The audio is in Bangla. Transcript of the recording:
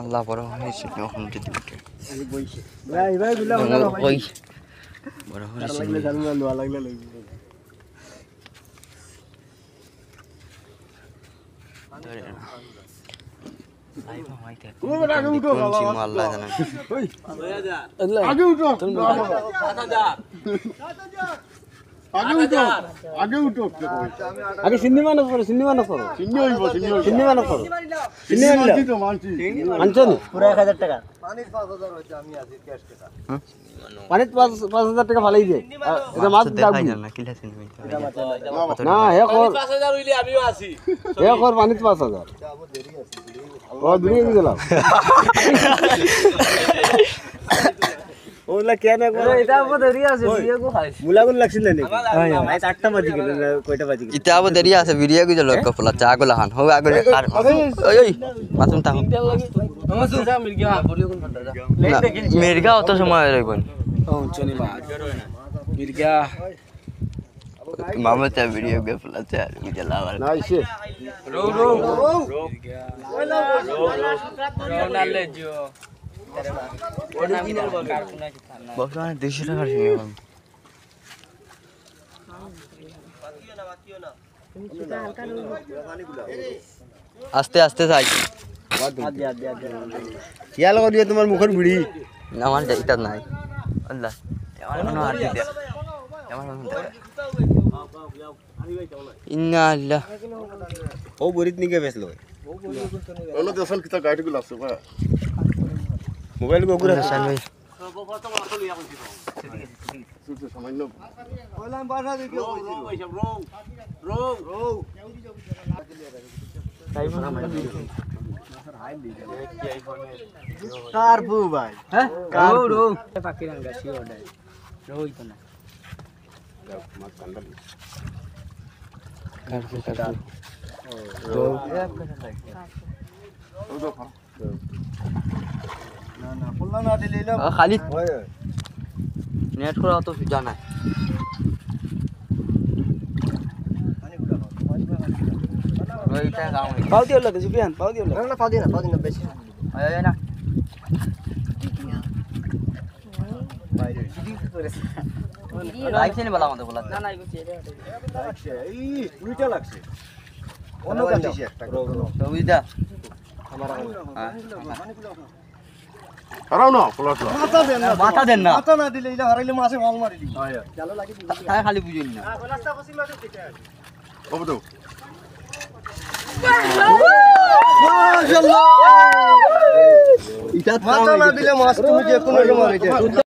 আল্লাহ বড় হয়েছে এখন যদি উঠে ভাই ভাই গুলা ওই বড় হয়েছে লাগলে জানো না লোয়া লাগলে লইবি আগে উঠো আল্লাহ জানে আগে উঠো 7000 আগে উঠো আগে সিনেমা না করো সিনেমা মানছি তো মানছি আনছেন পুরো 1000 টাকা পানির 5000 হইছে আমি আজি ক্যাশ টাকা পানির 5000 টাকা ভালোই দে এটা মাছ দেখাই না কিলা সিনেমা না হে কর 5000 হইলে আমিও আছি হে কর পানির 5000 ও দুই গেলাম ওলা কেন করে এটা আবার দেরি আছে ভিডিও কো খাইছ মুলাগুন লাগছিল নাকি ভাই 8টা বাজি গেল কয়টা বাজি গেল ইতা আবার দেরি আছে ভিডিও কি জল কপলা চা গুলা খান হবে আগে আর ওই ওই মাসুম তা মাসুম যা মির্গা বলিও কোন ফাটা যা মির্গা অত সময় রইবন ও চনি মা মির্গা মামা তা ভিডিও কপলা চা কি লাগার নাইছে রো না ले जो ওনা মিনাল কারখানা কি থানা বসা 200 টাকা সিনেমা আস্তে আস্তে যাই কিয়া লাগা দিয়ে তোমার মুখের ভিড়ি আমার এটা নাই আল্লাহ আমার মনে আর দিতে আমার মনে ইন্না আল্লাহ ও বরিত নিকে বেসলো ওলো দেশন কিতা গাইডগুলো আছে ভাই মোবাইল গো গুরা হাসান ভাই সামান্য ওলাম বাসা দিকে কার বু ভাই হ্যাঁ কার রো পাখি রঙ গাছি ওডাই রোই তো না না ফুলনা না দিলে না খালি নেট করা তো জানা ওইটা গাও পাও দিও লাগে সুফিয়ান পাও দিও লাগে না পাও দিও না বেশি আয় না লাইছে নি বলা আমাদের বলা না না এগো চেয়ে লাগছে এই উইটা লাগছে অন্য কাছে একটা তো বুঝদা হারাও না ফলাটা মাথা দেন না মাথা না দিলে ইলা হারাইলে মাছে মাল মারি দিই চলো লাগি তাই খালি বুঝেন না রাস্তা বসি মাছে ঠিক আছে ওবো তো মাশাআল্লাহ মাথা না দিলে মাছ তুমি যে কোনো মারিতে